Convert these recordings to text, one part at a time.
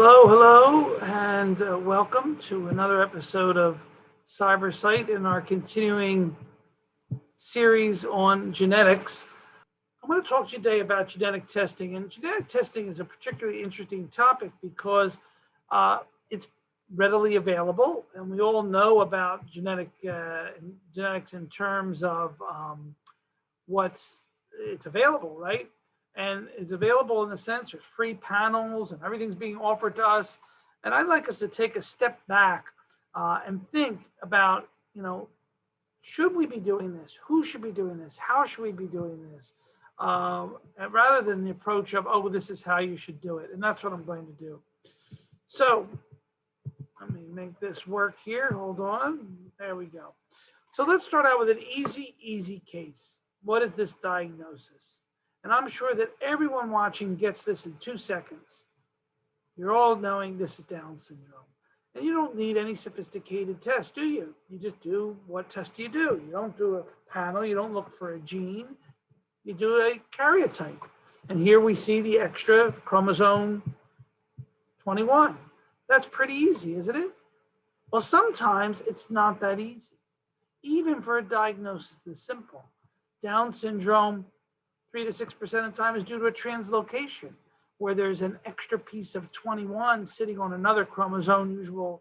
Hello, and welcome to another episode of CyberSight in our continuing series on genetics. I'm going to talk to you today about genetic testing, and genetic testing is a particularly interesting topic because it's readily available, and we all know about genetics in terms of it's available, right? And it's available in the sense there's free panels and everything's being offered to us. And I'd like us to take a step back and think about, should we be doing this? Who should be doing this? How should we be doing this? Rather than the approach of, oh, this is how you should do it. And that's what I'm going to do. So let me make this work here. Hold on. There we go. So let's start out with an easy case. What is this diagnosis? And I'm sure that everyone watching gets this in 2 seconds. You're all knowing this is Down syndrome. And you don't need any sophisticated test, do you? You just do what test do. You don't do a panel. You don't look for a gene. You do a karyotype. And here we see the extra chromosome 21. That's pretty easy, isn't it? Well, sometimes it's not that easy, even for a diagnosis this simple. Down syndrome, 3 to 6% of the time is due to a translocation, where there's an extra piece of 21 sitting on another chromosome, usually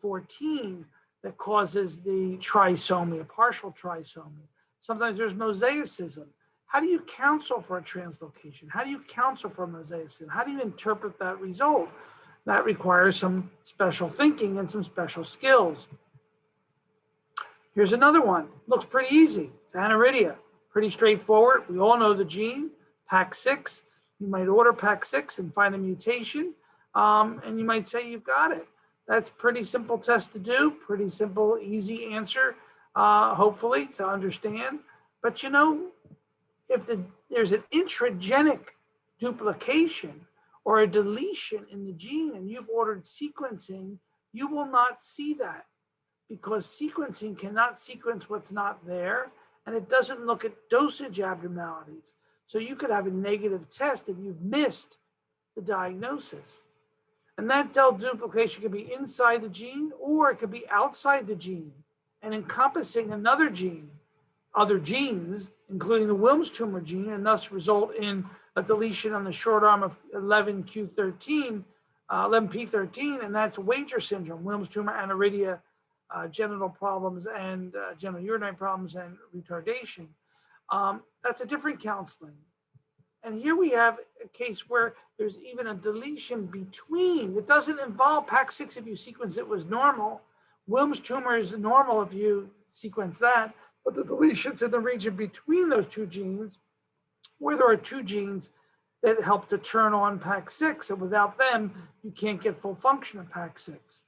14, that causes the trisomy, partial trisomy. Sometimes there's mosaicism. How do you counsel for a translocation? How do you counsel for mosaicism? How do you interpret that result? That requires some special thinking and some special skills. Here's another one. Looks pretty easy. It's Aniridic. Pretty straightforward. We all know the gene, PAX6. You might order PAX6 and find a mutation, and you might say you've got it. That's pretty simple test to do, pretty simple, easy answer, hopefully, to understand. But if there's an intragenic duplication or a deletion in the gene and you've ordered sequencing, you will not see that because sequencing cannot sequence what's not there. And it doesn't look at dosage abnormalities. So you could have a negative test and you've missed the diagnosis. And that del duplication could be inside the gene or it could be outside the gene and encompassing another gene, other genes, including the Wilms tumor gene, and thus result in a deletion on the short arm of 11q13, 11p13, and that's Wager syndrome, Wilms tumor, Aniridic, genital problems and genital urinary problems and retardation. That's a different counseling. And here we have a case where there's even a deletion between. It doesn't involve PAX6 if you sequence it was normal. Wilms tumor is normal if you sequence that, but the deletions in the region between those two genes, where there are two genes that help to turn on PAX6, and without them, you can't get full function of PAX6.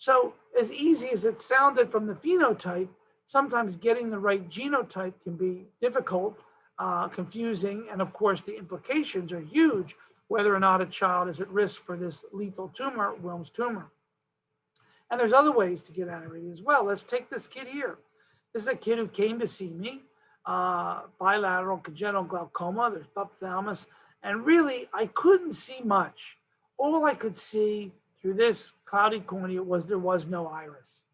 So as easy as it sounded from the phenotype, sometimes getting the right genotype can be difficult, confusing, and of course the implications are huge, whether or not a child is at risk for this lethal tumor, Wilms tumor. And there's other ways to get Aniridic as well. Let's take this kid here. This is a kid who came to see me, bilateral congenital glaucoma, there's ophthalmos, and really I couldn't see much. All I could see through this cloudy cornea was there was no iris.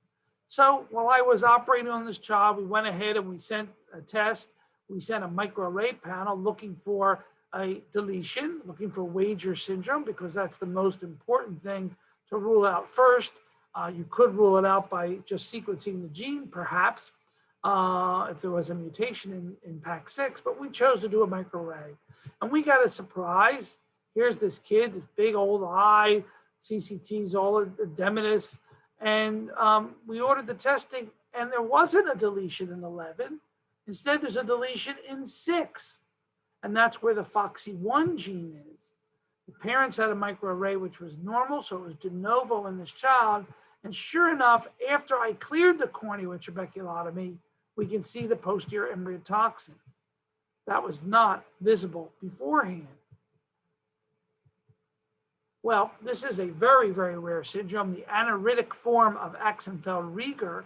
So while I was operating on this child, we went ahead and we sent a test. We sent a microarray panel looking for a deletion, looking for Wager syndrome, because that's the most important thing to rule out first. You could rule it out by just sequencing the gene, perhaps, if there was a mutation in PAX6, but we chose to do a microarray. And we got a surprise. Here's this kid, this big old eye, CCT's all edematous, and we ordered the testing, and there wasn't a deletion in 11. Instead, there's a deletion in 6, and that's where the FOXY1 gene is. The parents had a microarray which was normal, so it was de novo in this child, and sure enough, after I cleared the cornea with trabeculotomy, we can see the posterior embryotoxin. That was not visible beforehand. Well, this is a very, very rare syndrome, the Aniridic form of Axenfeld-Rieger.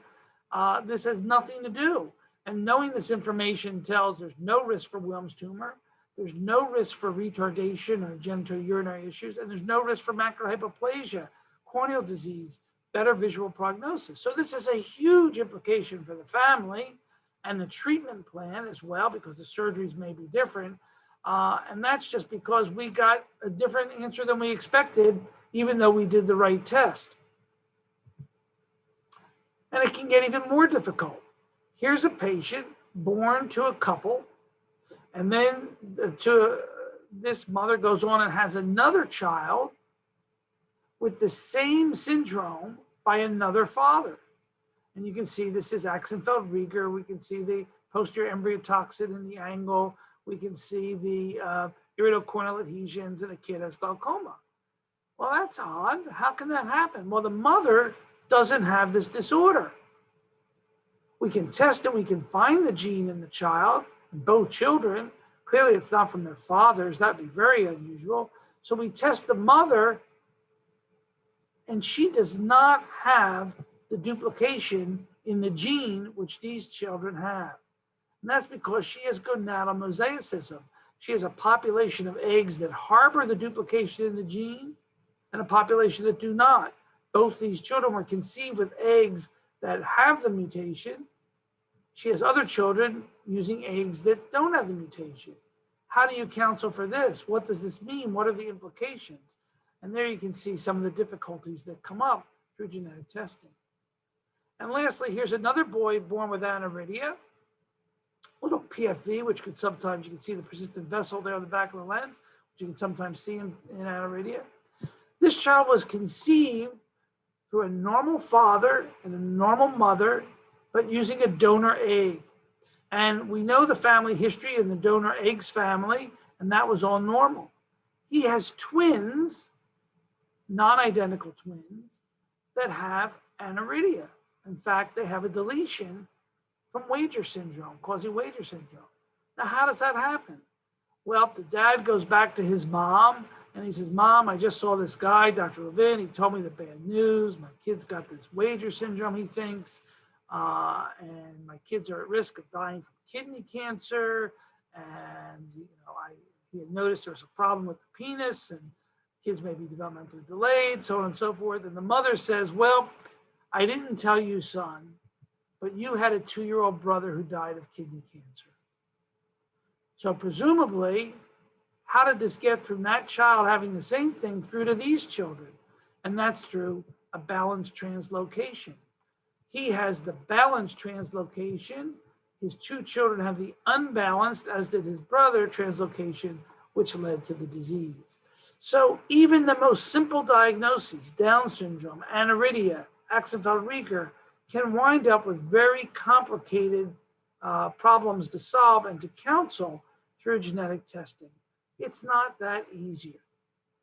This has nothing to do. And knowing this information tells there's no risk for Wilms tumor. There's no risk for retardation or genitourinary issues, and there's no risk for macular hyperplasia, corneal disease, better visual prognosis. So this is a huge implication for the family and the treatment plan as well, because the surgeries may be different. And that's just because we got a different answer than we expected, even though we did the right test. And it can get even more difficult. Here's a patient born to a couple, and then this mother goes on and has another child with the same syndrome by another father. And you can see this is Axenfeld-Rieger. We can see the posterior embryotoxin in the angle. We can see the iridocorneal adhesions, and the kid has glaucoma. Well, that's odd. How can that happen? Well, the mother doesn't have this disorder. We can test it. We can find the gene in the child, in both children. Clearly, it's not from their fathers. That'd be very unusual. So we test the mother, and she does not have the duplication in the gene which these children have. And that's because she has gonadal mosaicism. She has a population of eggs that harbor the duplication in the gene and a population that do not. Both these children were conceived with eggs that have the mutation. She has other children using eggs that don't have the mutation. How do you counsel for this? What does this mean? What are the implications? And there you can see some of the difficulties that come up through genetic testing. And lastly, here's another boy born with aniridia, little PFV, which could sometimes, you can see the persistent vessel there on the back of the lens, which you can sometimes see in aniridia. This child was conceived through a normal father and a normal mother, but using a donor egg. And we know the family history in the donor eggs family, and that was all normal. He has twins, non-identical twins, that have aniridia. In fact, they have a deletion from Wager syndrome, causing Wager syndrome. Now, how does that happen? Well, the dad goes back to his mom, and he says, Mom, I just saw this guy, Dr. Levin. He told me the bad news. My kid's got this Wager syndrome, he thinks, and my kids are at risk of dying from kidney cancer. And he had noticed there was a problem with the penis, and kids may be developmentally delayed, so on and so forth. And the mother says, well, I didn't tell you, son, but you had a 2-year-old brother who died of kidney cancer. So presumably, how did this get from that child having the same thing through to these children? And that's through a balanced translocation. He has the balanced translocation. His 2 children have the unbalanced, as did his brother, translocation, which led to the disease. So even the most simple diagnoses, Down syndrome, aniridia, Axenfeld-Rieger, can wind up with very complicated problems to solve and to counsel through genetic testing. It's not that easier.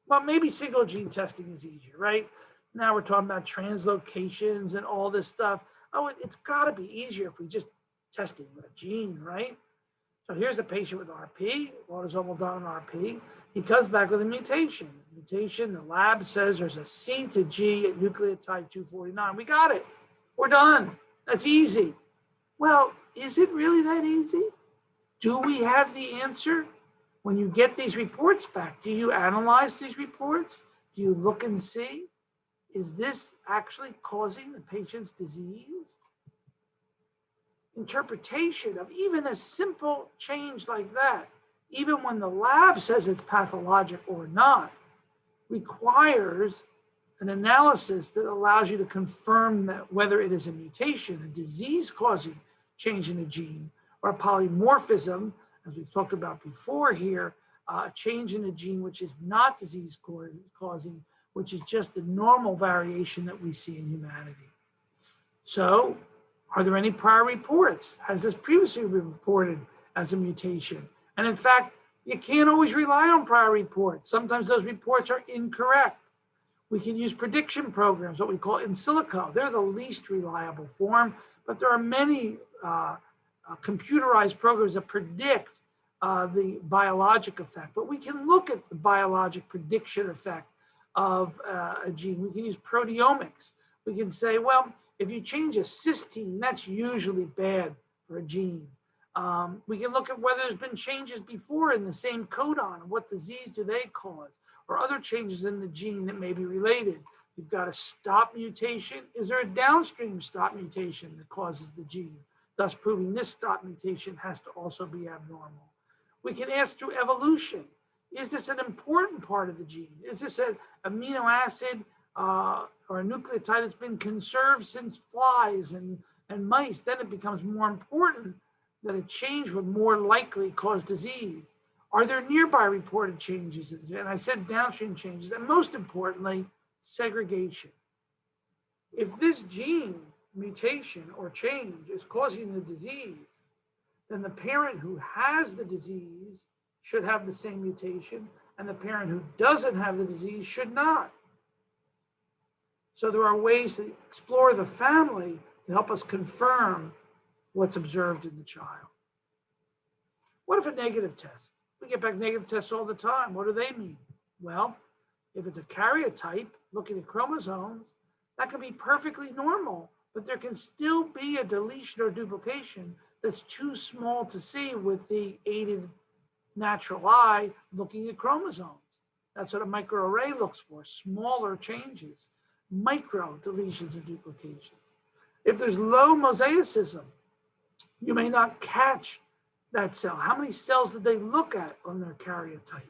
Well, maybe single gene testing is easier, right? Now we're talking about translocations and all this stuff. Oh, it's got to be easier if we just tested a gene, right? So here's a patient with RP, autosomal dominant RP. He comes back with a mutation. The lab says there's a C to G at nucleotide 249. We got it. We're done. That's easy. Well, is it really that easy? Do we have the answer? When you get these reports back, do you analyze these reports? Do you look and see? Is this actually causing the patient's disease? Interpretation of even a simple change like that, even when the lab says it's pathologic or not, requires an analysis that allows you to confirm that whether it is a mutation, a disease-causing change in a gene, or a polymorphism, as we've talked about before here, a change in a gene which is not disease-causing, which is just the normal variation that we see in humanity. So, are there any prior reports? Has this previously been reported as a mutation? And in fact, you can't always rely on prior reports. Sometimes those reports are incorrect. We can use prediction programs, what we call in silico. They're the least reliable form, but there are many computerized programs that predict the biologic effect. But we can look at the biologic prediction effect of a gene. We can use proteomics. We can say, well, if you change a cysteine, that's usually bad for a gene. We can look at whether there's been changes before in the same codon. What disease do they cause? Or other changes in the gene that may be related. You've got a stop mutation. Is there a downstream stop mutation that causes the gene? Thus proving this stop mutation has to also be abnormal. We can ask through evolution, is this an important part of the gene? Is this an amino acid or a nucleotide that's been conserved since flies and mice? Then it becomes more important that a change would more likely cause disease. Are there nearby reported changes? And I said downstream changes, and most importantly, segregation. If this gene mutation or change is causing the disease, then the parent who has the disease should have the same mutation, and the parent who doesn't have the disease should not. So there are ways to explore the family to help us confirm what's observed in the child. What if a negative test? We get back negative tests all the time. What do they mean? Well, if it's a karyotype, looking at chromosomes, that can be perfectly normal, but there can still be a deletion or duplication that's too small to see with the aided natural eye looking at chromosomes. That's what a microarray looks for, smaller changes, micro deletions and duplications. If there's low mosaicism, you may not catch that cell. How many cells did they look at on their karyotype?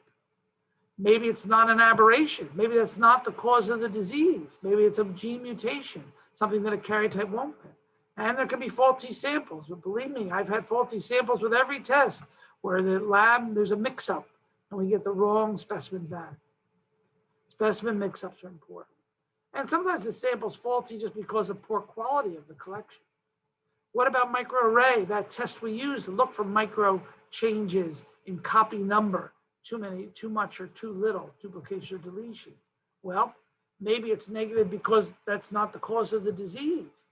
Maybe it's not an aberration. Maybe that's not the cause of the disease. Maybe it's a gene mutation, something that a karyotype won't pick. And there can be faulty samples. But believe me, I've had faulty samples with every test where the lab, there's a mix-up and we get the wrong specimen back. Specimen mix-ups are important. And sometimes the sample's faulty just because of poor quality of the collection. What about microarray, that test we use to look for micro changes in copy number, too much or too little, duplication or deletion? Well, maybe it's negative because that's not the cause of the disease.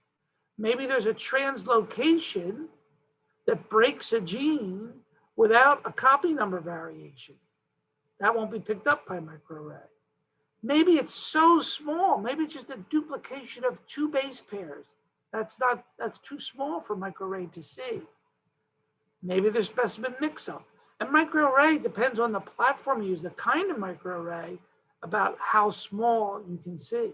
Maybe there's a translocation that breaks a gene without a copy number variation. That won't be picked up by microarray. Maybe it's so small, maybe it's just a duplication of 2 base pairs. That's too small for microarray to see. Maybe there's specimen mix-up. And microarray depends on the platform you use, the kind of microarray, about how small you can see.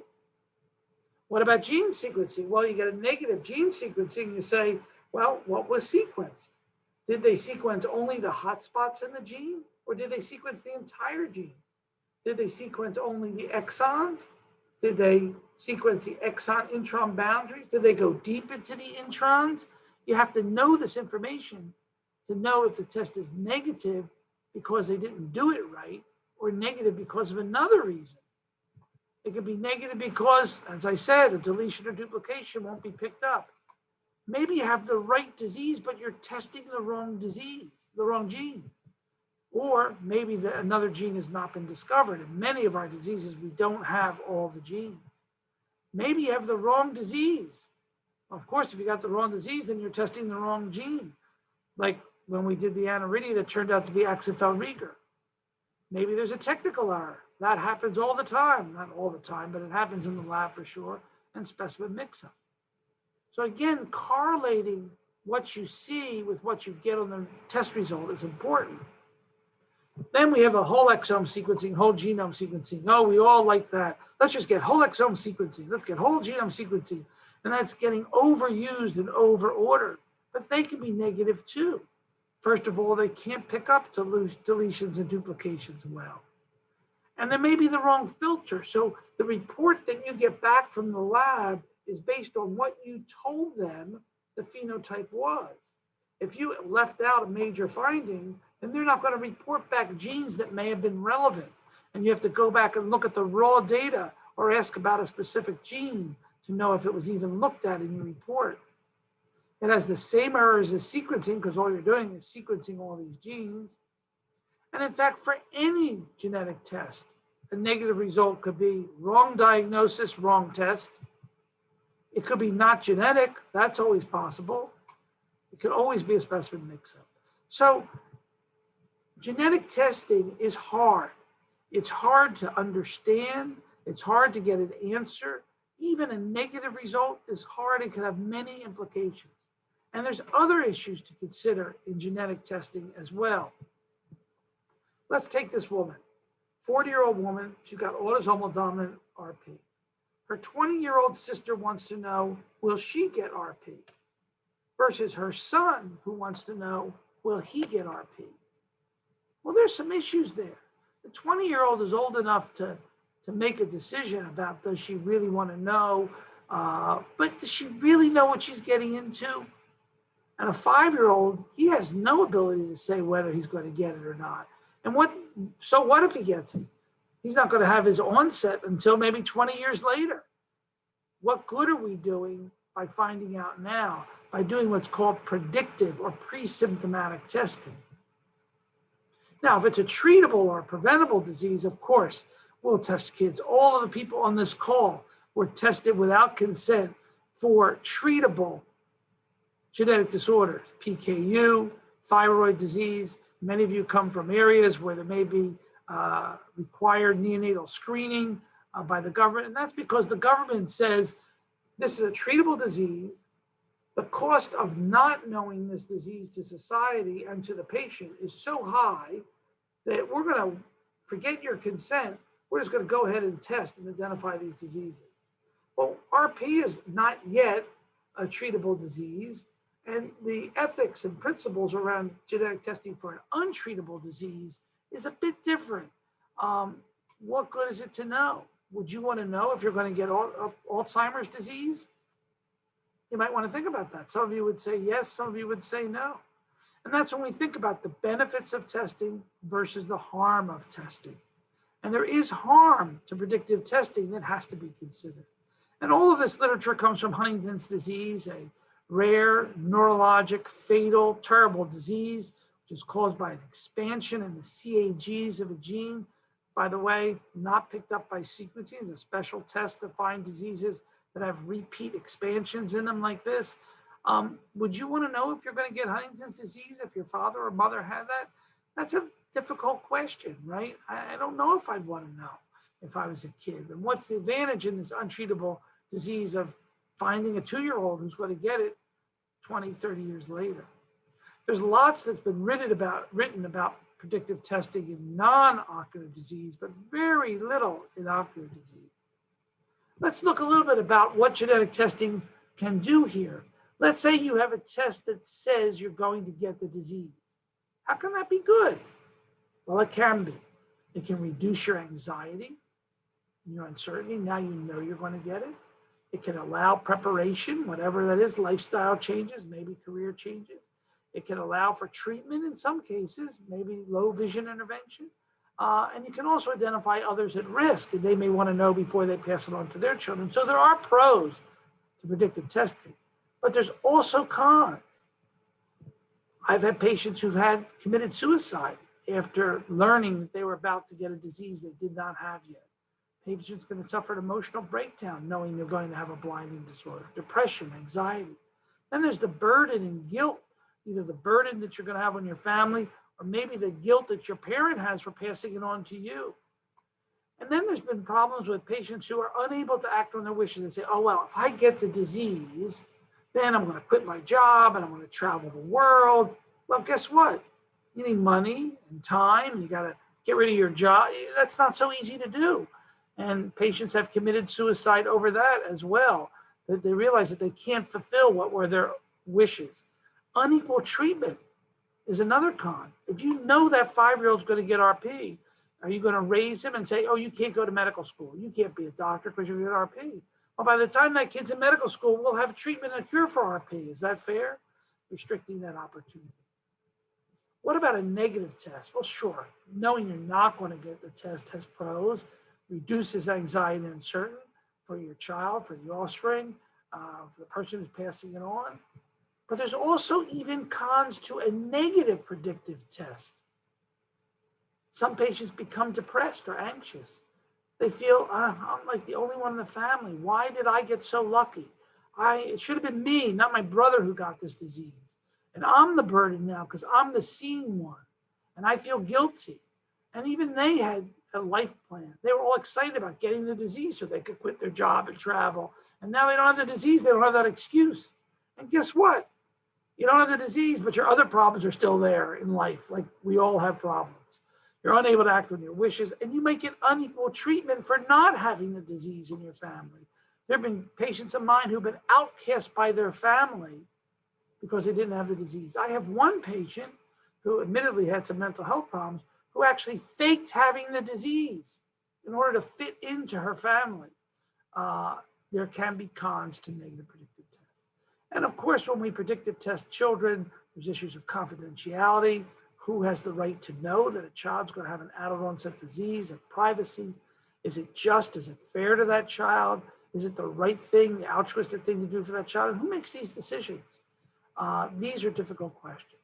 What about gene sequencing? Well, you get a negative gene sequencing, you say, well, what was sequenced? Did they sequence only the hotspots in the gene, or did they sequence the entire gene? Did they sequence only the exons? Did they sequence the exon-intron boundaries? Did they go deep into the introns? You have to know this information to know if the test is negative because they didn't do it right, or negative because of another reason. It could be negative because, as I said, a deletion or duplication won't be picked up. Maybe you have the right disease, but you're testing the wrong disease, the wrong gene. Or maybe another gene has not been discovered. In many of our diseases, we don't have all the genes. Maybe you have the wrong disease. Of course, if you got the wrong disease, then you're testing the wrong gene. Like when we did the Aniridic that turned out to be Ax-Rieg. Maybe there's a technical error. That happens all the time. Not all the time, but it happens in the lab for sure. And specimen mix-up. So again, correlating what you see with what you get on the test result is important. Then we have a whole exome sequencing, whole genome sequencing. Oh, we all like that. Let's just get whole exome sequencing. Let's get whole genome sequencing. And that's getting overused and overordered. But they can be negative too. First of all, they can't pick up deletions and duplications well. And there may be the wrong filter. So the report that you get back from the lab is based on what you told them the phenotype was. If you left out a major finding, then they're not going to report back genes that may have been relevant. And you have to go back and look at the raw data or ask about a specific gene to know if it was even looked at in your report. It has the same errors as sequencing because all you're doing is sequencing all these genes. And in fact, for any genetic test, a negative result could be wrong diagnosis, wrong test. It could be not genetic. That's always possible. It could always be a specimen mix-up. So genetic testing is hard. It's hard to understand. It's hard to get an answer. Even a negative result is hard. It can have many implications. And there's other issues to consider in genetic testing as well. Let's take this woman, 40-year-old woman. She's got autosomal dominant RP. Her 20-year-old sister wants to know, will she get RP? Versus her son, who wants to know, will he get RP? Well, there's some issues there. The 20-year-old is old enough to make a decision about, does she really want to know, but does she really know what she's getting into? And a 5-year-old, he has no ability to say whether he's going to get it or not. And what if he gets it? He's not going to have his onset until maybe 20 years later. What good are we doing by finding out now, by doing what's called predictive or pre-symptomatic testing? Now, if it's a treatable or preventable disease, of course, we'll test kids. All of the people on this call were tested without consent for treatable genetic disorders, PKU, thyroid disease. Many of you come from areas where there may be required neonatal screening by the government. And that's because the government says this is a treatable disease. The cost of not knowing this disease to society and to the patient is so high that we're going to forget your consent. We're just going to go ahead and test and identify these diseases. Well, RP is not yet a treatable disease, and the ethics and principles around genetic testing for an untreatable disease is a bit different. What good is it to know? Would you want to know if you're going to get Alzheimer's disease? You might want to think about that. Some of you would say yes, some of you would say no. And that's when we think about the benefits of testing versus the harm of testing. And there is harm to predictive testing that has to be considered. And all of this literature comes from Huntington's disease, a rare, neurologic, fatal, terrible disease, which is caused by an expansion in the CAGs of a gene. By the way, not picked up by sequencing. It's a special test to find diseases that have repeat expansions in them like this. Would you want to know if you're going to get Huntington's disease if your father or mother had that? That's a difficult question, right? I don't know if I'd want to know if I was a kid. And what's the advantage in this untreatable disease of finding a 2-year-old who's going to get it 20, 30 years later? There's lots that's been written about predictive testing in non-ocular disease, but very little in ocular disease. Let's look a little bit about what genetic testing can do here. Let's say you have a test that says you're going to get the disease. How can that be good? Well, it can be. It can reduce your anxiety, your uncertainty. Now you know you're going to get it. It can allow preparation, whatever that is, lifestyle changes, maybe career changes. It can allow for treatment in some cases, maybe low vision intervention. And you can also identify others at risk, and they may want to know before they pass it on to their children. So there are pros to predictive testing, but there's also cons. I've had patients who've committed suicide after learning that they were about to get a disease they did not have yet. Patients going to suffer an emotional breakdown knowing they're going to have a blinding disorder, depression, anxiety. Then there's the burden and guilt, either the burden that you're going to have on your family or maybe the guilt that your parent has for passing it on to you. And then there's been problems with patients who are unable to act on their wishes. They say, oh, well, if I get the disease, then I'm going to quit my job and I'm going to travel the world. Well, guess what? You need money and time. You got to get rid of your job. That's not so easy to do. And patients have committed suicide over that as well, that they realize that they can't fulfill what were their wishes. Unequal treatment is another con. If you know that 5-year-old's going to get RP, are you going to raise him and say, oh, you can't go to medical school. You can't be a doctor because you get RP. Well, by the time that kid's in medical school, we'll have treatment and a cure for RP. Is that fair? Restricting that opportunity. What about a negative test? Well, sure. Knowing you're not going to get the test has pros, reduces anxiety and uncertainty for your child, for the offspring, for the person who's passing it on. But there's also even cons to a negative predictive test. Some patients become depressed or anxious. They feel, I'm like the only one in the family. Why did I get so lucky? It should have been me, not my brother who got this disease. And I'm the burden now because I'm the seeing one. And I feel guilty. And even they had a life plan. They were all excited about getting the disease so they could quit their job and travel. And now they don't have the disease. They don't have that excuse. And guess what? You don't have the disease, but your other problems are still there in life. Like we all have problems. You're unable to act on your wishes, and you might get unequal treatment for not having the disease in your family. There have been patients of mine who've been outcast by their family because they didn't have the disease. I have one patient who admittedly had some mental health problems who actually faked having the disease in order to fit into her family. There can be cons to negative predictive tests. And of course, when we predictive test children, there's issues of confidentiality. Who has the right to know that a child's going to have an adult onset disease, and privacy? Is it just, is it fair to that child? Is it the right thing, the altruistic thing to do for that child? And who makes these decisions? These are difficult questions.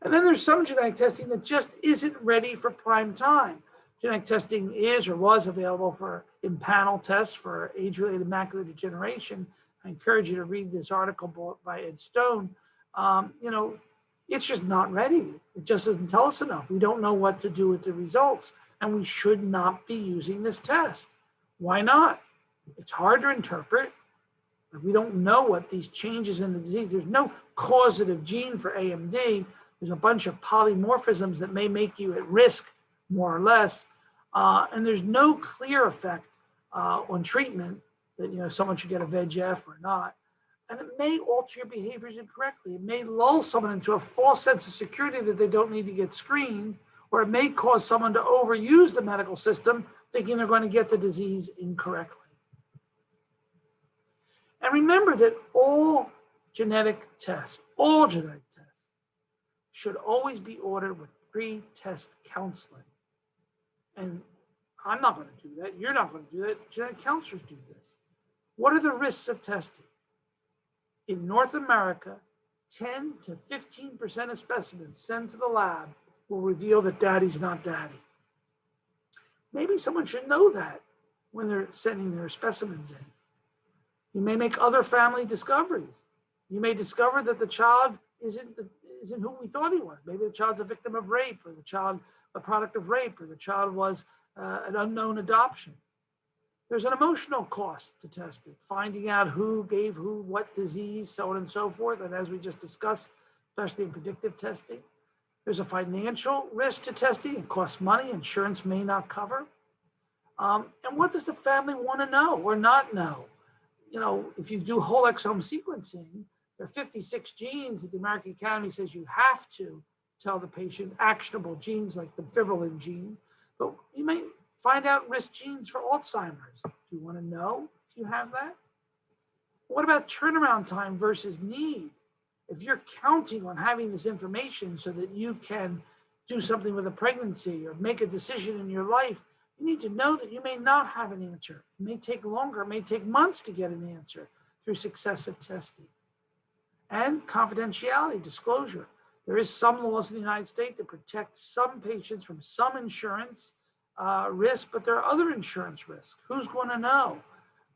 And then there's some genetic testing that just isn't ready for prime time. Genetic testing is or was available for in-panel tests for age-related macular degeneration. I encourage you to read this article by Ed Stone. It's just not ready. It just doesn't tell us enough. We don't know what to do with the results, and we should not be using this test. Why not? It's hard to interpret. We don't know what these changes in the disease. There's no causative gene for AMD. There's a bunch of polymorphisms that may make you at risk, more or less. And there's no clear effect on treatment that someone should get a VEGF or not. And it may alter your behaviors incorrectly. It may lull someone into a false sense of security that they don't need to get screened, or it may cause someone to overuse the medical system thinking they're going to get the disease incorrectly. And remember that all genetic tests should always be ordered with pre-test counseling. And I'm not going to do that. You're not going to do that. Genetic counselors do this. What are the risks of testing? In North America, 10 to 15% of specimens sent to the lab will reveal that daddy's not daddy. Maybe someone should know that when they're sending their specimens in. You may make other family discoveries. You may discover that the child isn't who we thought he was. Maybe the child's a victim of rape, or the child a product of rape, or the child was an unknown adoption. There's an emotional cost to testing, finding out who gave who what disease, so on and so forth. And as we just discussed, especially in predictive testing, there's a financial risk to testing. It costs money. Insurance may not cover. And what does the family want to know or not know? If you do whole exome sequencing, there are 56 genes that the American Academy says you have to tell the patient, actionable genes like the fibrillin gene, but you may find out risk genes for Alzheimer's. Do you want to know if you have that? What about turnaround time versus need? If you're counting on having this information so that you can do something with a pregnancy or make a decision in your life, you need to know that you may not have an answer. It may take longer, it may take months to get an answer through successive testing. And confidentiality, disclosure. There is some laws in the United States that protect some patients from some insurance risk, but there are other insurance risks. Who's going to know?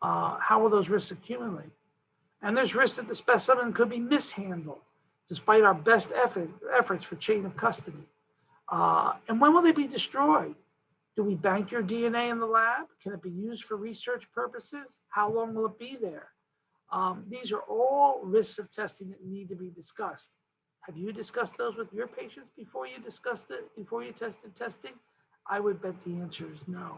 How will those risks accumulate? And there's risk that the specimen could be mishandled, despite our best efforts for chain of custody. And when will they be destroyed? Do we bank your DNA in the lab? Can it be used for research purposes? How long will it be there? These are all risks of testing that need to be discussed. Have you discussed those with your patients before you tested testing? I would bet the answer is no.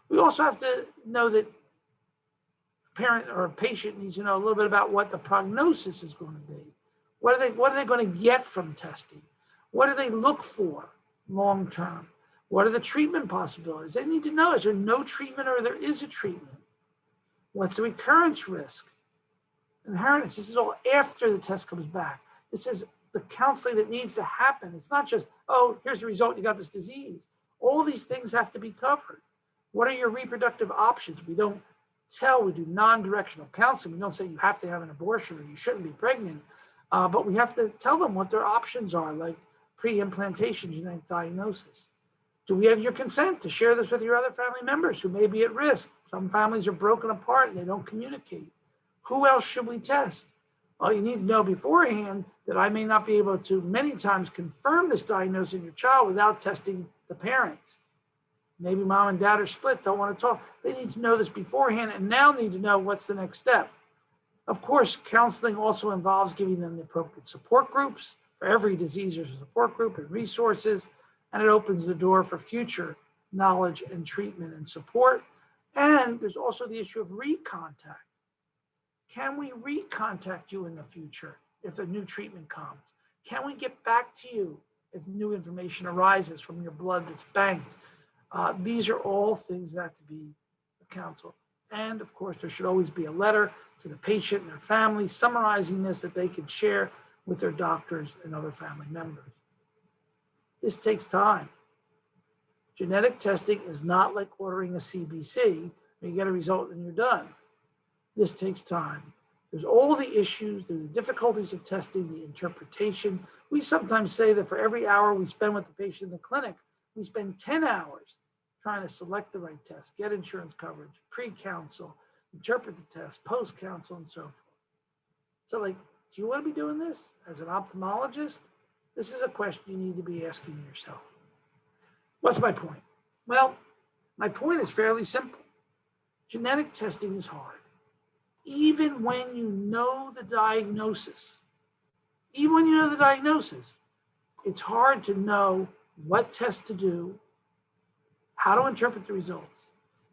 We also have to know that a parent or a patient needs to know a little bit about what the prognosis is going to be. What are they going to get from testing? What do they look for long term? What are the treatment possibilities? They need to know, is there no treatment or there is a treatment? What's the recurrence risk? Inheritance. This is all after the test comes back. This is the counseling that needs to happen. It's not just, oh, here's the result, you got this disease. All these things have to be covered. What are your reproductive options? We do non-directional counseling. We don't say you have to have an abortion or you shouldn't be pregnant, but we have to tell them what their options are, like pre-implantation genetic diagnosis. Do we have your consent to share this with your other family members who may be at risk? Some families are broken apart and they don't communicate. Who else should we test? Well, you need to know beforehand that I may not be able to many times confirm this diagnosis in your child without testing the parents. Maybe mom and dad are split, don't want to talk. They need to know this beforehand and now need to know what's the next step. Of course, counseling also involves giving them the appropriate support groups. For every disease, there's a support group and resources, and it opens the door for future knowledge and treatment and support. And there's also the issue of recontact. Can we recontact you in the future if a new treatment comes? Can we get back to you if new information arises from your blood that's banked? These are all things that have to be counseled. And of course, there should always be a letter to the patient and their family summarizing this that they can share with their doctors and other family members. This takes time. Genetic testing is not like ordering a CBC where you get a result and you're done. This takes time. There's all the issues, the difficulties of testing, the interpretation. We sometimes say that for every hour we spend with the patient in the clinic, we spend 10 hours trying to select the right test, get insurance coverage, pre-counsel, interpret the test, post-counsel, and so forth. So like, do you want to be doing this as an ophthalmologist? This is a question you need to be asking yourself. What's my point? Well, my point is fairly simple. Genetic testing is hard. Even when you know the diagnosis, it's hard to know what test to do, how to interpret the results.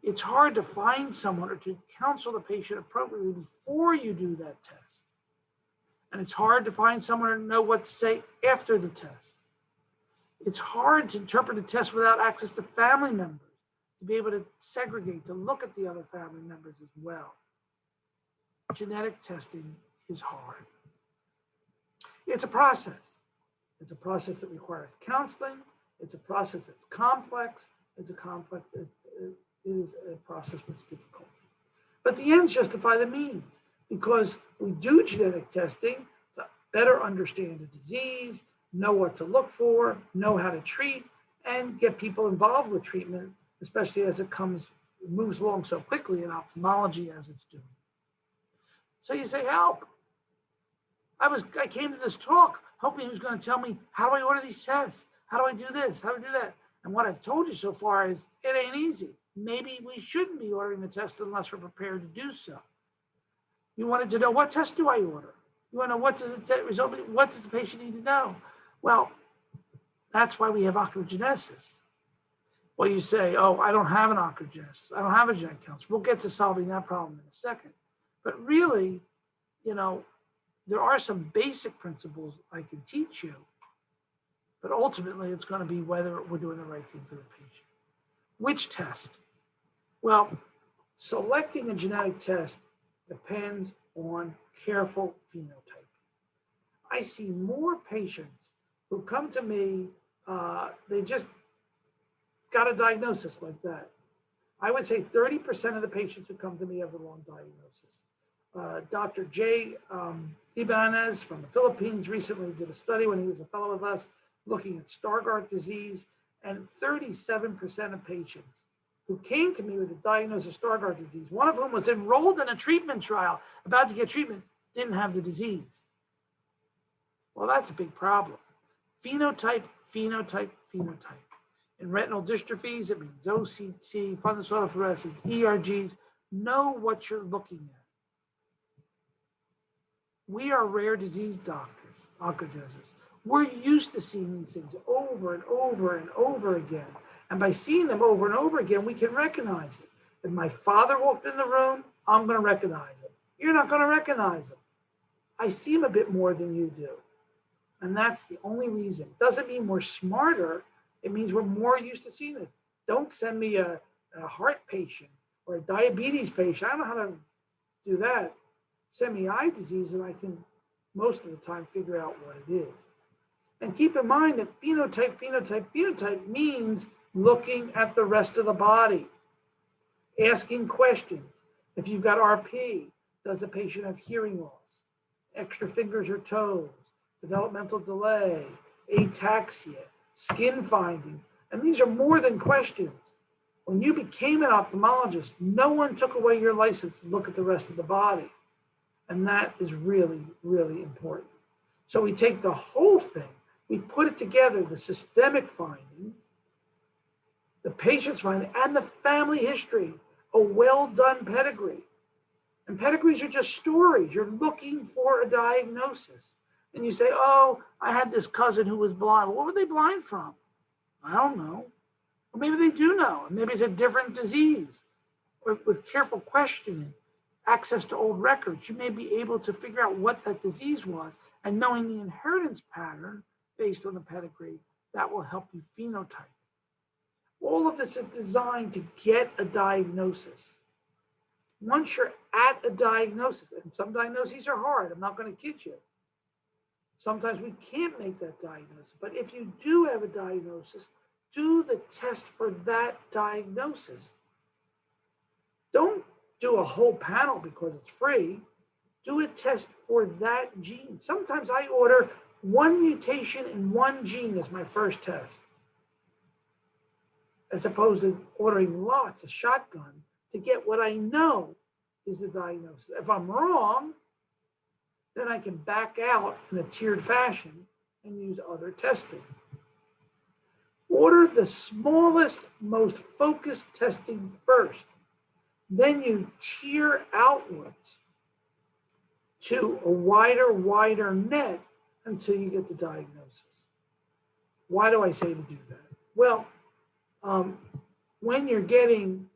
It's hard to find someone or to counsel the patient appropriately before you do that test. And it's hard to find someone to know what to say after the test. It's hard to interpret a test without access to family members, to be able to segregate, to look at the other family members as well. Genetic testing is hard. It's a process. It's a process that requires counseling. It's a process that's complex. It is a process that's difficult. But the ends justify the means, because we do genetic testing to better understand the disease, know what to look for, know how to treat, and get people involved with treatment, especially as it moves along so quickly in ophthalmology as it's doing. So you say, help. I came to this talk hoping he was going to tell me, how do I order these tests? How do I do this? How do I do that? And what I've told you so far is it ain't easy. Maybe we shouldn't be ordering the test unless we're prepared to do so. You wanted to know, what test do I order? You want to know, what does the patient need to know? Well, that's why we have ocular geneticists. Well, you say, oh, I don't have an ocular geneticist. I don't have a genetic counselor. We'll get to solving that problem in a second. But really, there are some basic principles I can teach you, but ultimately it's going to be whether we're doing the right thing for the patient. Which test? Well, selecting a genetic test depends on careful phenotyping. I see more patients who come to me, they just got a diagnosis like that. I would say 30% of the patients who come to me have a wrong diagnosis. Dr. Jay Ibanez from the Philippines recently did a study when he was a fellow with us looking at Stargardt disease, and 37% of patients who came to me with a diagnosis of Stargardt disease, one of whom was enrolled in a treatment trial, about to get treatment, didn't have the disease. Well, that's a big problem. Phenotype, phenotype, phenotype. In retinal dystrophies, it means OCT, fundus autofluorescence, ERGs. Know what you're looking at. We are rare disease doctors, oncologist. We're used to seeing these things over and over and over again. And by seeing them over and over again, we can recognize it. If my father walked in the room, I'm going to recognize him. You're not going to recognize him. I see him a bit more than you do. And that's the only reason. It doesn't mean we're smarter. It means we're more used to seeing this. Don't send me a heart patient or a diabetes patient. I don't know how to do that. Send me eye disease, and I can most of the time figure out what it is. And keep in mind that phenotype, phenotype, phenotype means looking at the rest of the body, asking questions. If you've got RP, does the patient have hearing loss, extra fingers or toes, developmental delay, ataxia, skin findings? And these are more than questions. When you became an ophthalmologist, no one took away your license to look at the rest of the body. And that is really, really important. So we take the whole thing, we put it together, the systemic findings, the patient's findings, and the family history, a well-done pedigree. And pedigrees are just stories. You're looking for a diagnosis. And you say, oh, I had this cousin who was blind. What were they blind from? I don't know. Or maybe they do know. Maybe it's a different disease. Or with careful questioning, access to old records, you may be able to figure out what that disease was. And knowing the inheritance pattern based on the pedigree, that will help you phenotype. All of this is designed to get a diagnosis. Once you're at a diagnosis, and some diagnoses are hard, I'm not going to kid you. Sometimes we can't make that diagnosis. But if you do have a diagnosis, do the test for that diagnosis. Don't do a whole panel because it's free. Do a test for that gene. Sometimes I order one mutation in one gene as my first test, as opposed to ordering lots, a shotgun, to get what I know is the diagnosis. If I'm wrong, then I can back out in a tiered fashion and use other testing. Order the smallest, most focused testing first. Then you tier outwards to a wider net until you get the diagnosis. Why do I say to do that? Well, when you're getting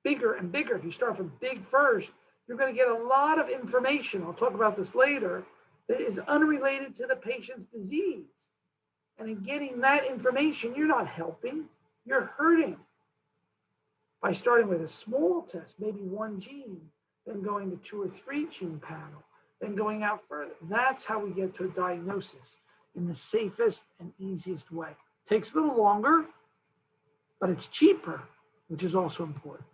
bigger and bigger, if you start from big first, you're going to get a lot of information, I'll talk about this later, that is unrelated to the patient's disease. And in getting that information, you're not helping, you're hurting. By starting with a small test, maybe one gene, then going to 2 or 3 gene panel, then going out further. That's how we get to a diagnosis in the safest and easiest way. Takes a little longer, but it's cheaper, which is also important.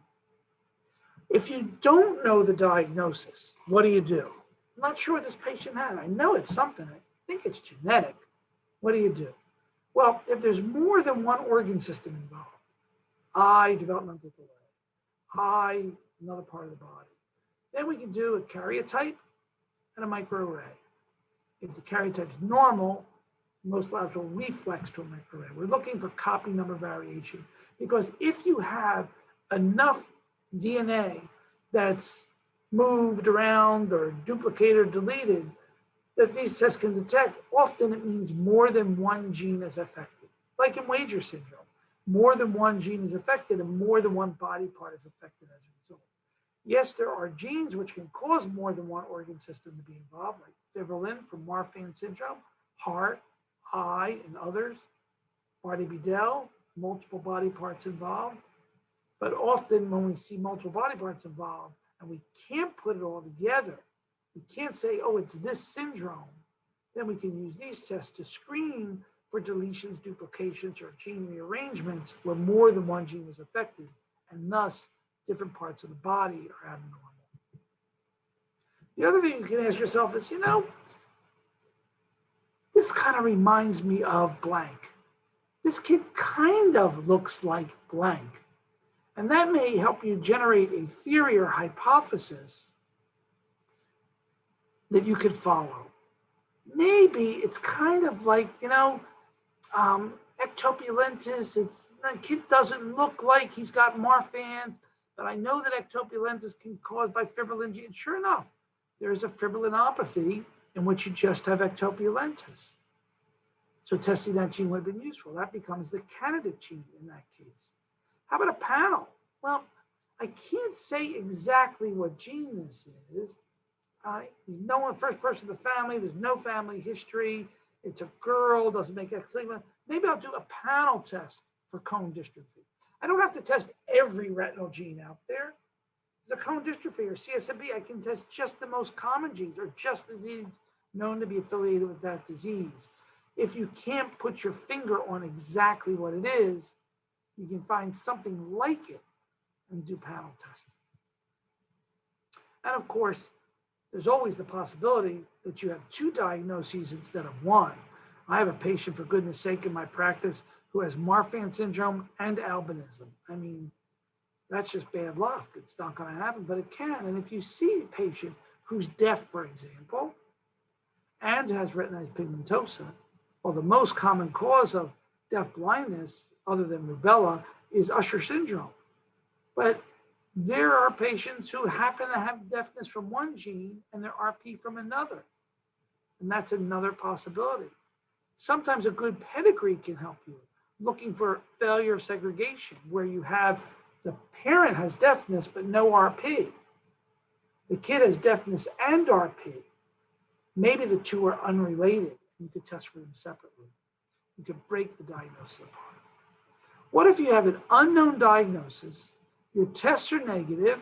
If you don't know the diagnosis, what do you do? I'm not sure what this patient had. I know it's something. I think it's genetic. What do you do? Well, if there's more than one organ system involved, eye, developmental delay, eye, another part of the body, then we can do a karyotype and a microarray. If the karyotype is normal, most labs will reflex to a microarray. We're looking for copy number variation because if you have enough DNA that's moved around or duplicated or deleted that these tests can detect, often it means more than one gene is affected. Like in Wager syndrome, more than one gene is affected and more than one body part is affected as a result. Yes, there are genes which can cause more than one organ system to be involved, like fibrillin for Marfan syndrome, heart, eye, and others. Bardet-Biedl, multiple body parts involved. But often when we see multiple body parts involved and we can't put it all together, we can't say, oh, it's this syndrome, then we can use these tests to screen for deletions, duplications, or gene rearrangements where more than one gene is affected, and thus different parts of the body are abnormal. The other thing you can ask yourself is, this kind of reminds me of blank. This kid kind of looks like blank. And that may help you generate a theory or hypothesis that you could follow. Maybe it's kind of like, ectopulentis. The kid doesn't look like he's got Marfans, but I know that ectopulentis can cause by fibrillin gene. Sure enough, there is a fibrillinopathy in which you just have ectopulentis. So testing that gene would have been useful. That becomes the candidate gene in that case. How about a panel? Well, I can't say exactly what gene this is. No one, first person in the family, there's no family history. It's a girl, doesn't make X-linkment. Maybe I'll do a panel test for cone dystrophy. I don't have to test every retinal gene out there. The cone dystrophy or CSMB, I can test just the most common genes or just the genes known to be affiliated with that disease. If you can't put your finger on exactly what it is, you can find something like it and do panel testing. And of course, there's always the possibility that you have 2 diagnoses instead of 1. I have a patient, for goodness sake, in my practice who has Marfan syndrome and albinism. I mean, that's just bad luck. It's not going to happen, but it can. And if you see a patient who's deaf, for example, and has retinitis pigmentosa, well, the most common cause of deaf blindness, other than rubella, is Usher syndrome. But There are patients who happen to have deafness from one gene and their RP from another. And that's another possibility. Sometimes a good pedigree can help you, looking for failure of segregation, where you have the parent has deafness but no RP. The kid has deafness and RP. Maybe the two are unrelated. You could test for them separately. You could break the diagnosis apart. What if you have an unknown diagnosis, your tests are negative,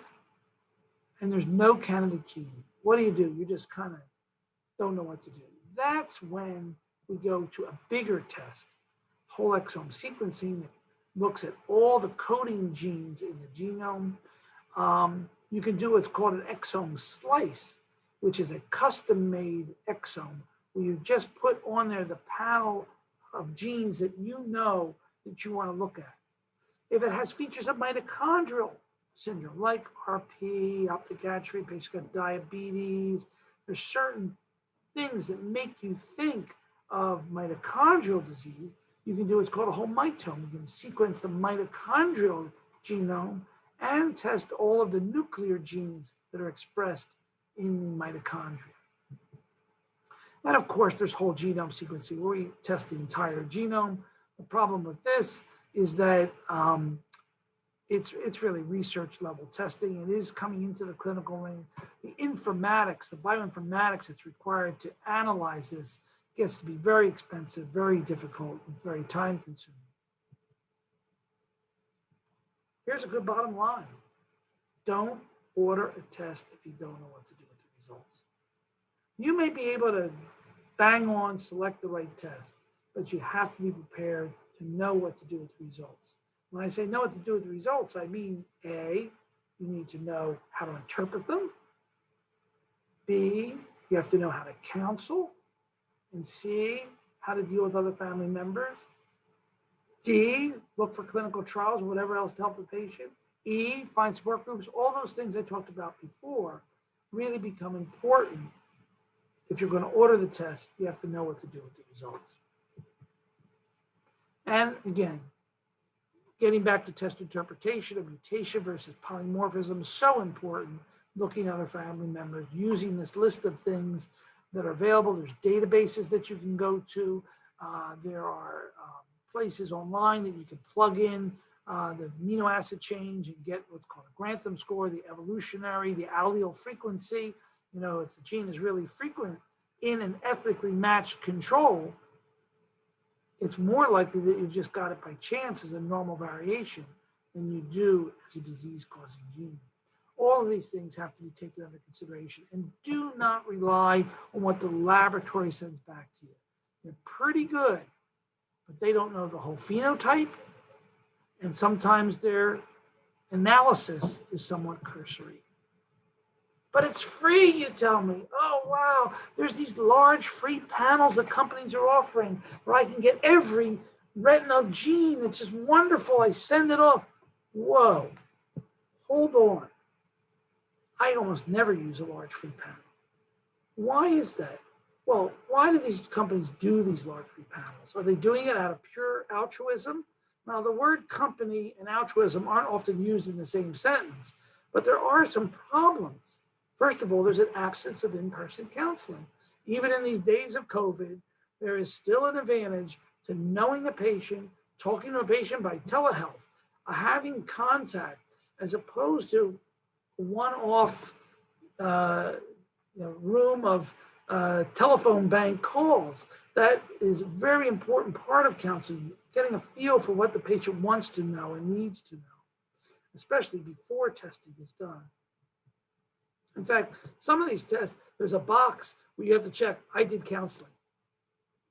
and there's no candidate gene? What do? You just kind of don't know what to do. That's when we go to a bigger test, whole exome sequencing, that looks at all the coding genes in the genome. You can do what's called an exome slice, which is a custom-made exome, where you just put on there the panel of genes that you know that you want to look at. If it has features of mitochondrial syndrome, like RP, optic atrophy, patients got diabetes, there's certain things that make you think of mitochondrial disease, you can do what's called a whole mitome. You can sequence the mitochondrial genome and test all of the nuclear genes that are expressed in the mitochondria. And of course, there's whole genome sequencing where we test the entire genome. The problem with this is that it's really research level testing. It is coming into the clinical range. The informatics, the bioinformatics that's required to analyze this gets to be very expensive, very difficult, and very time consuming. Here's a good bottom line. Don't order a test if you don't know what to do with the results. You may be able to bang on, select the right test, but you have to be prepared to know what to do with the results. When I say know what to do with the results, I mean, A, you need to know how to interpret them. B, you have to know how to counsel. And C, how to deal with other family members. D, look for clinical trials or whatever else to help the patient. E, find support groups. All those things I talked about before really become important. If you're going to order the test, you have to know what to do with the results. And again, getting back to test interpretation of mutation versus polymorphism is so important, looking at other family members, using this list of things that are available. There's databases that you can go to. There are places online that you can plug in the amino acid change and get what's called a Grantham score, the evolutionary, the allele frequency. You know, if the gene is really frequent in an ethically matched control, it's more likely that you've just got it by chance as a normal variation than you do as a disease-causing gene. All of these things have to be taken under consideration, and do not rely on what the laboratory sends back to you. They're pretty good, but they don't know the whole phenotype, and sometimes their analysis is somewhat cursory. But it's free, you tell me. Oh, wow, there's these large free panels that companies are offering where I can get every retinal gene. It's just wonderful. I send it off. Whoa, hold on. I almost never use a large free panel. Why is that? Well, why do these companies do these large free panels? Are they doing it out of pure altruism? Now, the word company and altruism aren't often used in the same sentence, but there are some problems. First of all, there's an absence of in-person counseling. Even in these days of COVID, there is still an advantage to knowing the patient, talking to a patient by telehealth, having contact, as opposed to one-off room of telephone bank calls. That is a very important part of counseling, getting a feel for what the patient wants to know and needs to know, especially before testing is done. In fact, some of these tests, there's a box where you have to check, I did counseling.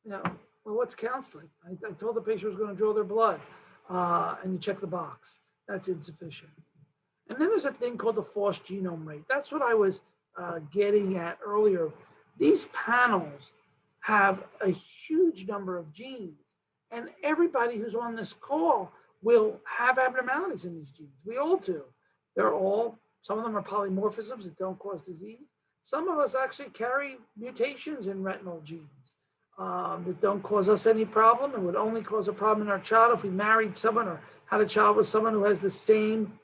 You know, well, what's counseling? I told the patient I was going to draw their blood, and you check the box. That's insufficient. And then there's a thing called the false genome rate. That's what I was getting at earlier. These panels have a huge number of genes, and everybody who's on this call will have abnormalities in these genes. We all do. Some of them are polymorphisms that don't cause disease. Some of us actually carry mutations in retinal genes that don't cause us any problem and would only cause a problem in our child if we married someone or had a child with someone who has the same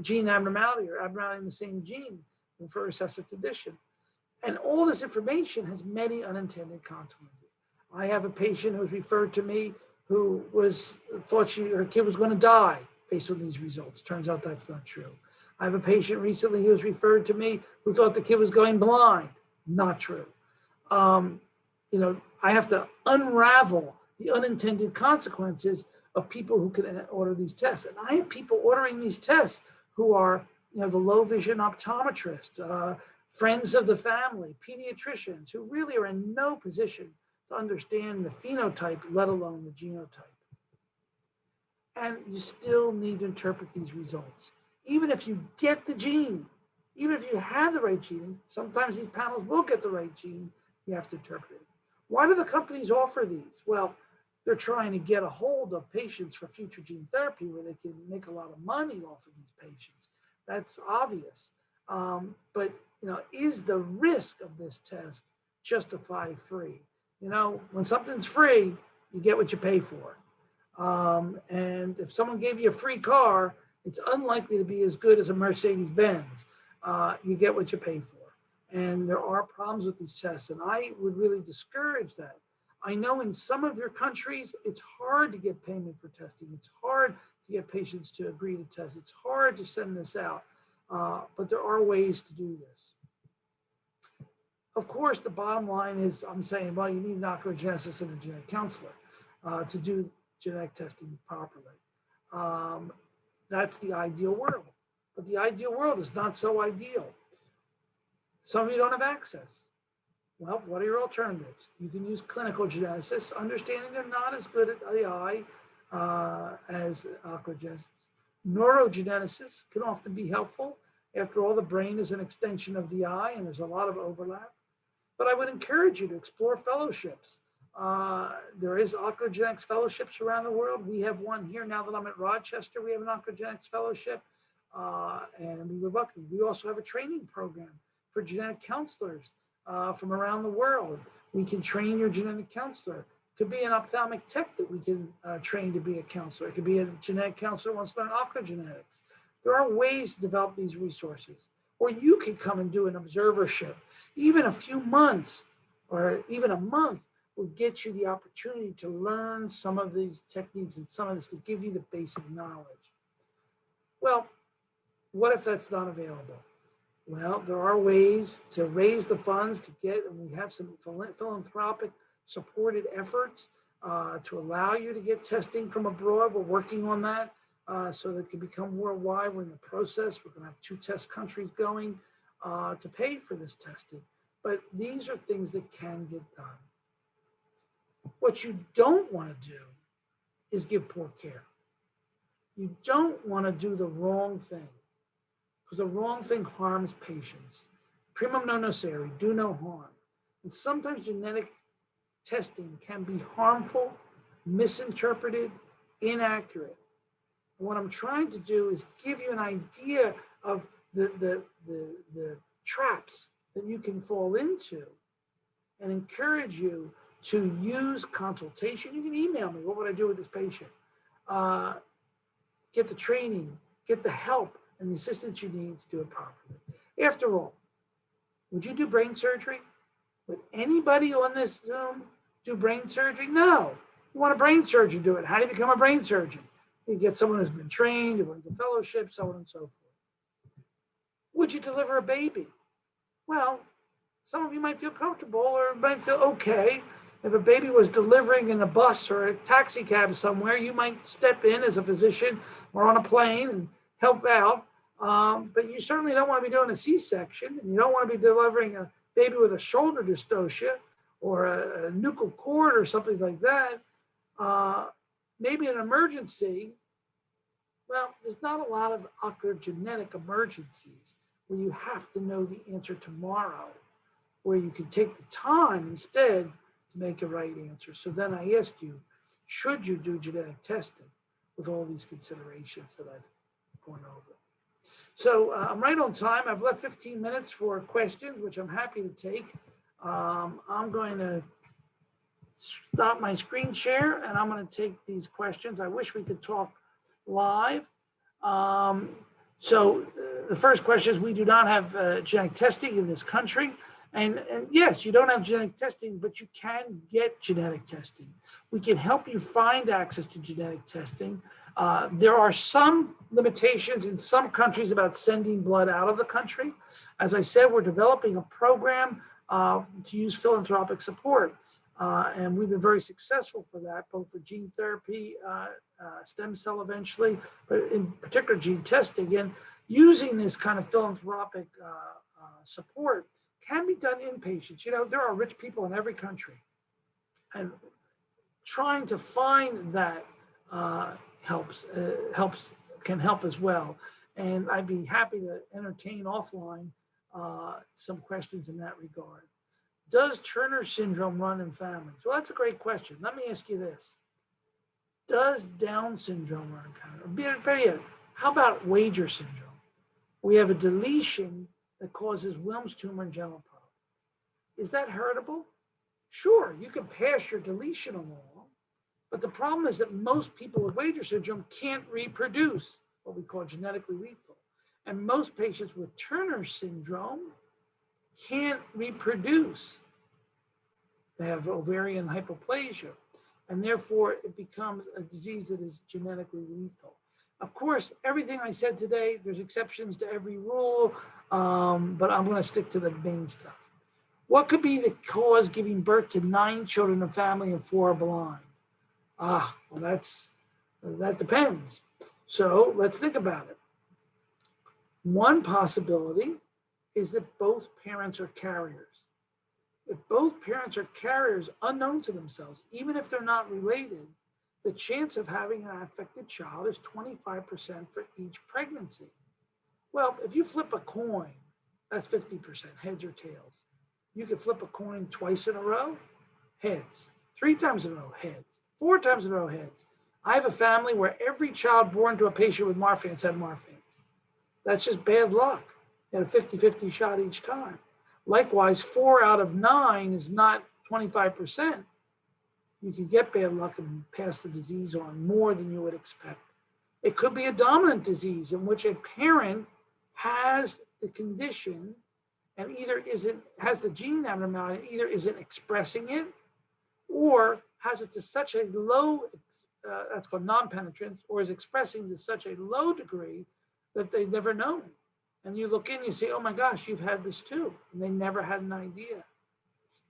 gene abnormality or abnormality in the same gene for a recessive condition. And all this information has many unintended consequences. I have a patient who's referred to me who thought her kid was going to die based on these results. Turns out that's not true. I have a patient recently who was referred to me who thought the kid was going blind. Not true. I have to unravel the unintended consequences of people who can order these tests. And I have people ordering these tests who are, the low vision optometrist, friends of the family, pediatricians, who really are in no position to understand the phenotype, let alone the genotype. And you still need to interpret these results. Even if you get the gene, even if you have the right gene, sometimes these panels will get the right gene, you have to interpret it. Why do the companies offer these? Well, they're trying to get a hold of patients for future gene therapy where they can make a lot of money off of these patients. That's obvious. But is the risk of this test justified free? When something's free, you get what you pay for. And if someone gave you a free car, it's unlikely to be as good as a Mercedes-Benz. You get what you pay for. And there are problems with these tests, and I would really discourage that. I know in some of your countries, it's hard to get payment for testing. It's hard to get patients to agree to test. It's hard to send this out, but there are ways to do this. Of course, the bottom line is I'm saying, well, you need an ocular geneticist and a genetic counselor to do genetic testing properly. That's the ideal world, but the ideal world is not so ideal. Some of you don't have access. Well, what are your alternatives? You can use clinical geneticists, understanding they're not as good at the eye as ocular geneticists. Neurogeneticists can often be helpful. After all, the brain is an extension of the eye, and there's a lot of overlap. But I would encourage you to explore fellowships. There is ocular genetics fellowships around the world. We have one here now that I'm at Rochester. We have an ocular genetics fellowship, and we were lucky. We also have a training program for genetic counselors from around the world. We can train your genetic counselor. It could be an ophthalmic tech that we can train to be a counselor. It could be a genetic counselor who wants to learn ocular genetics. There are ways to develop these resources. Or you can come and do an observership. Even a few months or even a month will get you the opportunity to learn some of these techniques and some of this to give you the basic knowledge. Well, what if that's not available? Well, there are ways to raise the funds to get, and we have some philanthropic supported efforts to allow you to get testing from abroad. We're working on that so that it can become worldwide. We're in the process. We're going to have 2 test countries going to pay for this testing. But these are things that can get done. What you don't want to do is give poor care. You don't want to do the wrong thing, because the wrong thing harms patients. Primum non nocere, do no harm. And sometimes genetic testing can be harmful, misinterpreted, inaccurate. And what I'm trying to do is give you an idea of the traps that you can fall into and encourage you to use consultation. You can email me, what would I do with this patient? Get the training, get the help and the assistance you need to do it properly. After all, would you do brain surgery? Would anybody on this Zoom do brain surgery? No. You want a brain surgeon to do it. How do you become a brain surgeon? You get someone who's been trained, you want to fellowship, so on and so forth. Would you deliver a baby? Well, some of you might feel comfortable or might feel okay. If a baby was delivering in a bus or a taxi cab somewhere, you might step in as a physician or on a plane and help out. But you certainly don't want to be doing a C-section, and you don't want to be delivering a baby with a shoulder dystocia or a nuchal cord or something like that. Maybe an emergency. Well, there's not a lot of ocular genetic emergencies where you have to know the answer tomorrow, where you can take the time instead to make a right answer. So then I ask you, should you do genetic testing with all these considerations that I've gone over? So I'm right on time. I've left 15 minutes for questions, which I'm happy to take. I'm going to stop my screen share and I'm going to take these questions. I wish we could talk live. So the first question is, we do not have genetic testing in this country. And yes, you don't have genetic testing, but you can get genetic testing. We can help you find access to genetic testing. There are some limitations in some countries about sending blood out of the country. As I said, we're developing a program to use philanthropic support. And we've been very successful for that, both for gene therapy, stem cell eventually, but in particular gene testing. And using this kind of philanthropic support can be done in patients. You know, there are rich people in every country, and trying to find that can help as well. And I'd be happy to entertain offline some questions in that regard. Does Turner syndrome run in families? Well, that's a great question. Let me ask you this. Does Down syndrome run in families? Better yet, how about Wager syndrome? We have a deletion that causes Wilms tumor and genital problem. Is that heritable? Sure, you can pass your deletion along, but the problem is that most people with Wager syndrome can't reproduce, what we call genetically lethal. And most patients with Turner syndrome can't reproduce. They have ovarian hypoplasia, and therefore it becomes a disease that is genetically lethal. Of course, everything I said today, there's exceptions to every rule, but I'm going to stick to the main stuff. What could be the cause giving birth to 9 children in a family and 4 are blind? Well, that depends. So let's think about it. One possibility is that both parents are carriers. If both parents are carriers unknown to themselves, even if they're not related, the chance of having an affected child is 25% for each pregnancy. Well, if you flip a coin, that's 50%, heads or tails. You can flip a coin twice in a row, heads. 3 times in a row, heads. 4 times in a row, heads. I have a family where every child born to a patient with Marfan's had Marfan's. That's just bad luck. You had a 50-50 shot each time. Likewise, 4 out of 9 is not 25%. You can get bad luck and pass the disease on more than you would expect. It could be a dominant disease in which a parent has the condition and either has the gene abnormality, either isn't expressing it or has it to such a low, that's called non-penetrance, or is expressing to such a low degree that they've never known. And you look in, you say, oh my gosh, you've had this too. And they never had an idea.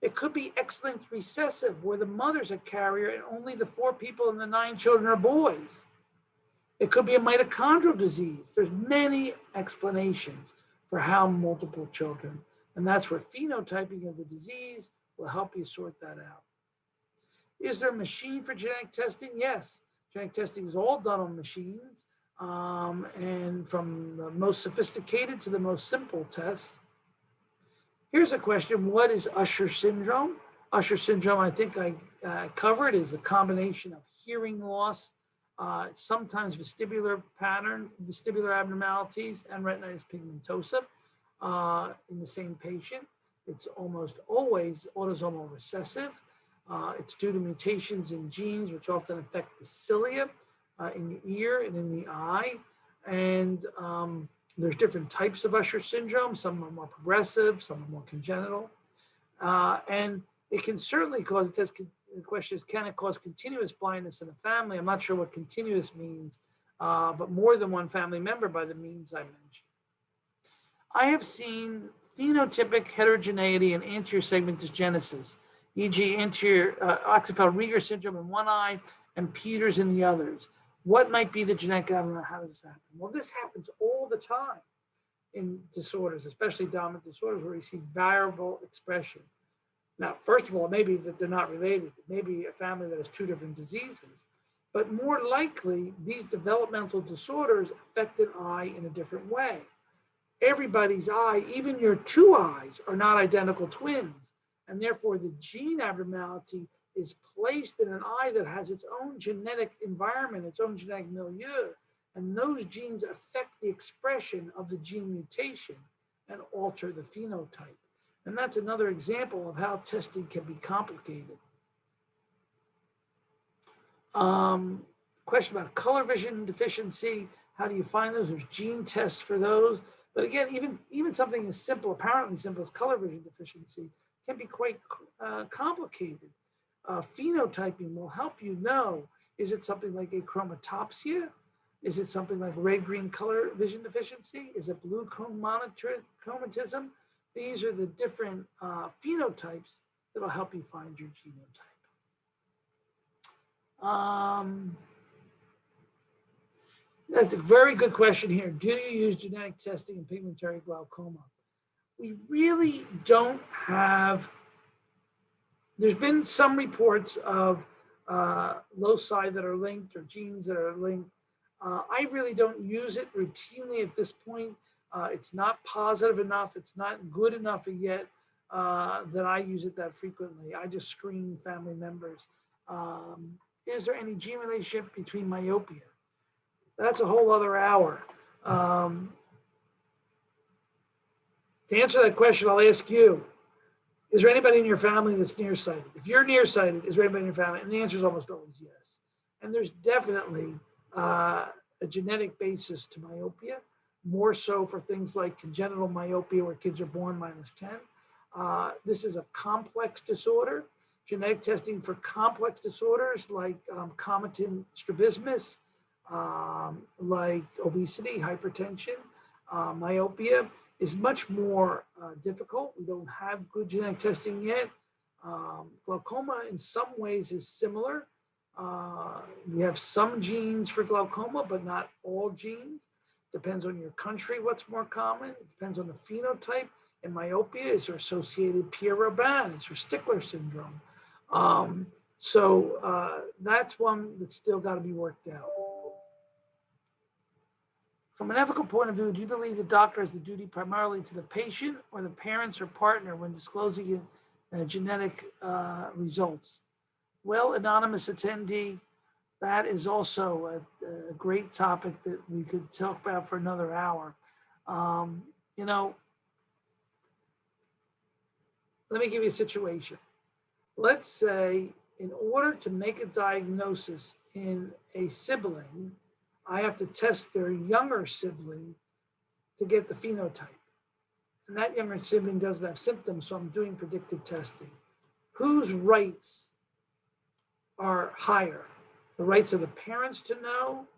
It could be X-linked recessive, where the mother's a carrier and only the 4 people in the 9 children are boys. It could be a mitochondrial disease. There's many explanations for how multiple children, and that's where phenotyping of the disease will help you sort that out. Is there a machine for genetic testing? Yes. Genetic testing is all done on machines, and from the most sophisticated to the most simple tests. Here's a question. What is Usher syndrome? Usher syndrome, I think I covered, is a combination of hearing loss, sometimes vestibular abnormalities, and retinitis pigmentosa in the same patient. It's almost always autosomal recessive. It's due to mutations in genes which often affect the cilia in the ear and in the eye. And there's different types of Usher syndrome. Some are more progressive, some are more congenital. And it can certainly cause, the question is, can it cause continuous blindness in a family? I'm not sure what continuous means, but more than one family member by the means I mentioned. I have seen phenotypic heterogeneity in anterior segment dysgenesis, e.g. anterior Oxenfeld-Rieger syndrome in one eye and Peters in the others. What might be the genetic abnormality? How does this happen? Well, this happens all the time in disorders, especially dominant disorders, where you see variable expression. Now, first of all, it may be that they're not related. It may be a family that has 2 different diseases. But more likely, these developmental disorders affect an eye in a different way. Everybody's eye, even your 2 eyes, are not identical twins. And therefore, the gene abnormality is placed in an eye that has its own genetic environment, its own genetic milieu, and those genes affect the expression of the gene mutation and alter the phenotype. And that's another example of how testing can be complicated. Question about color vision deficiency. How do you find those? There's gene tests for those. But again, even something as simple, apparently simple as color vision deficiency can be quite complicated. Phenotyping will help you know, is it something like achromatopsia? Is it something like red-green color vision deficiency? Is it blue cone chromatism? These are the different phenotypes that'll help you find your genotype. That's a very good question here. Do you use genetic testing in pigmentary glaucoma? We really don't have, there's been some reports of loci that are linked or genes that are linked. I really don't use it routinely at this point. It's not positive enough. It's not good enough yet that I use it that frequently. I just screen family members. Is there any gene relationship between myopia? That's a whole other hour. To answer that question, I'll ask you, is there anybody in your family that's nearsighted? If you're nearsighted, is there anybody in your family? And the answer is almost always yes. And there's definitely a genetic basis to myopia, more so for things like congenital myopia where kids are born -10. This is a complex disorder. Genetic testing for complex disorders like comitant strabismus, like obesity, hypertension, myopia is much more difficult. We don't have good genetic testing yet. Glaucoma in some ways is similar. We have some genes for glaucoma, but not all genes. Depends on your country what's more common. It depends on the phenotype. In myopia, is there associated Pierre-Robin? Is there Stickler syndrome? That's one that's still got to be worked out. From an ethical point of view, do you believe the doctor has the duty primarily to the patient or the parents or partner when disclosing genetic results? Well, anonymous attendee, that is also a great topic that we could talk about for another hour. You know, let me give you a situation. Let's say in order to make a diagnosis in a sibling, I have to test their younger sibling to get the phenotype. And that younger sibling doesn't have symptoms, so I'm doing predictive testing. Whose rights are higher? The rights of the parents to know,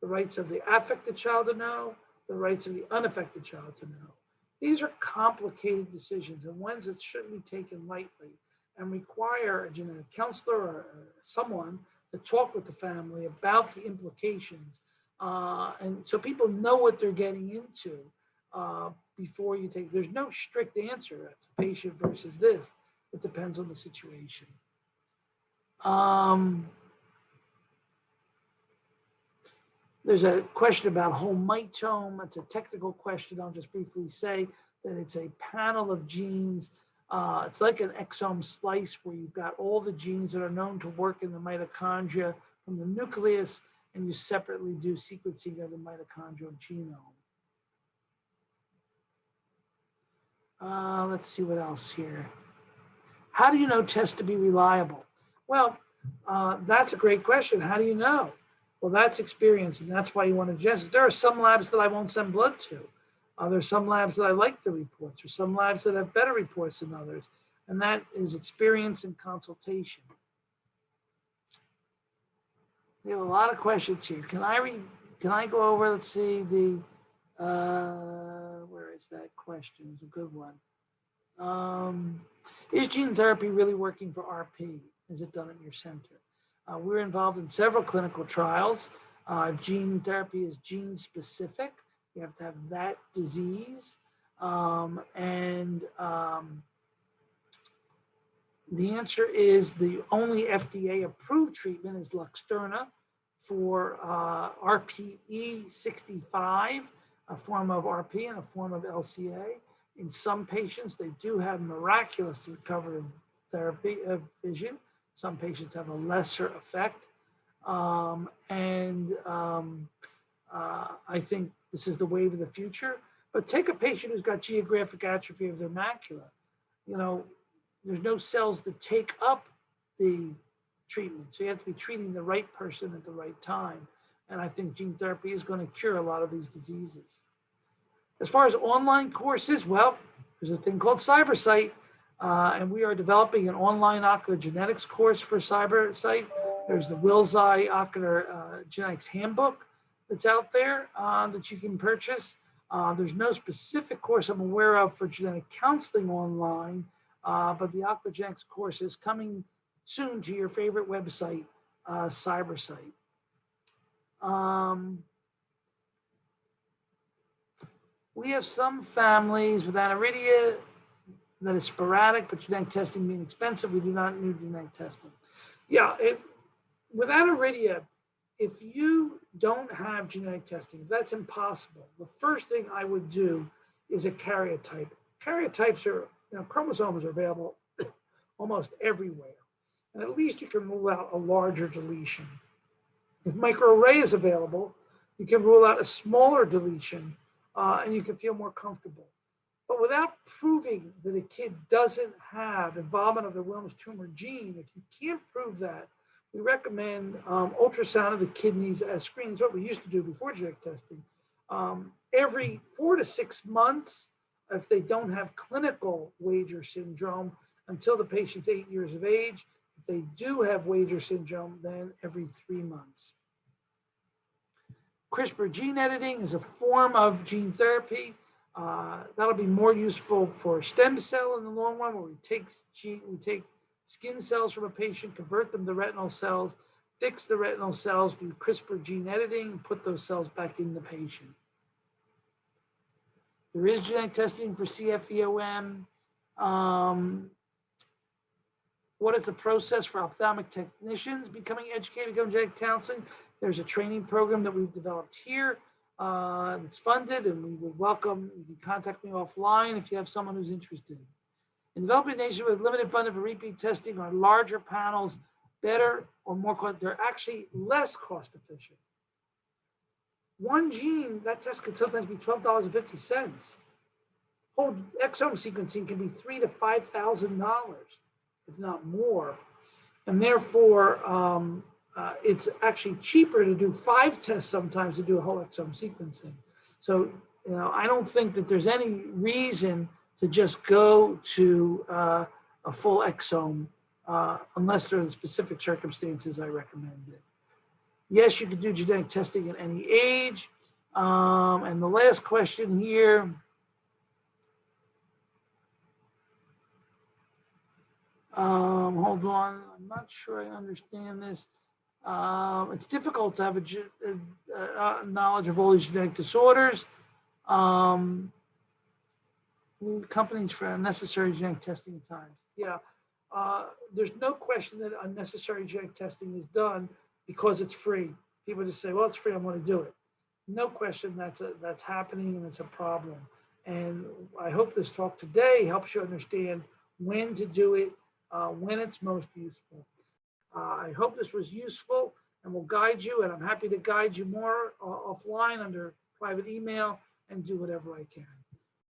the rights of the affected child to know, the rights of the unaffected child to know. These are complicated decisions and ones that shouldn't be taken lightly and require a genetic counselor or someone to talk with the family about the implications. And so people know what they're getting into before you take, there's no strict answer. That's a patient versus this. It depends on the situation. There's a question about whole mitome. It's a technical question. I'll just briefly say that it's a panel of genes. It's like an exome slice where you've got all the genes that are known to work in the mitochondria from the nucleus, and you separately do sequencing of the mitochondrial genome. Let's see what else here. How do you know tests to be reliable? Well, that's a great question. How do you know? Well, that's experience, and that's why you want to test. There are some labs that I won't send blood to. There's some labs that I like the reports, or some labs that have better reports than others, and that is experience and consultation. We have a lot of questions here. Can I go over? Let's see the. Where is that question? It's a good one. Is gene therapy really working for RP? Is it done at your center? We're involved in several clinical trials. Gene therapy is gene specific. You have to have that disease. The answer is the only FDA approved treatment is Luxturna for RPE65, a form of RP and a form of LCA. In some patients, they do have miraculous recovery of therapy of vision. Some patients have a lesser effect. I think this is the wave of the future. But take a patient who's got geographic atrophy of their macula. You know, there's no cells that take up the treatment. So you have to be treating the right person at the right time. And I think gene therapy is going to cure a lot of these diseases. As far as online courses, well, there's a thing called CyberSight, and we are developing an online ocular genetics course for CyberSight. There's the Will's Eye Ocular Genetics Handbook that's out there that you can purchase. There's no specific course I'm aware of for genetic counseling online, but the ocular genetics course is coming soon to your favorite website, CyberSight. We have some families with aniridia that is sporadic, but genetic testing being expensive, we do not need genetic testing. Yeah, with aniridia, if you don't have genetic testing, if that's impossible, the first thing I would do is a karyotype. Karyotypes are, chromosomes are available almost everywhere. And at least you can rule out a larger deletion. If microarray is available, you can rule out a smaller deletion and you can feel more comfortable. But without proving that a kid doesn't have involvement of the Wilms tumor gene, if you can't prove that, we recommend ultrasound of the kidneys as screenings, what we used to do before genetic testing. Every 4 to 6 months, if they don't have clinical Wager syndrome, until the patient's 8 years of age. If they do have Wager syndrome, then every 3 months. CRISPR gene editing is a form of gene therapy. That'll be more useful for stem cell in the long run, where we take skin cells from a patient, convert them to retinal cells, fix the retinal cells, do CRISPR gene editing, and put those cells back in the patient. There is genetic testing for CFEOM. What is the process for ophthalmic technicians becoming educated on genetic counseling? There's a training program that we've developed here. It's funded, and we would welcome, you can contact me offline if you have someone who's interested. In developing nations with limited funding for repeat testing, are larger panels better or more cost? They're actually less cost efficient. One gene, that test can sometimes be $12.50. Whole exome sequencing can be $3,000 to $5,000, if not more. And therefore, it's actually cheaper to do 5 tests sometimes to do a whole exome sequencing. So, I don't think that there's any reason to just go to a full exome unless there are specific circumstances I recommend it. Yes, you can do genetic testing at any age. And the last question here. Hold on, I'm not sure I understand this. It's difficult to have a knowledge of all these genetic disorders. Companies for unnecessary genetic testing at times. Yeah, there's no question that unnecessary genetic testing is done because it's free. People just say, well, it's free, I'm going to do it. No question that's happening, and it's a problem. And I hope this talk today helps you understand when to do it, when it's most useful. I hope this was useful and will guide you, and I'm happy to guide you more offline under private email and do whatever I can.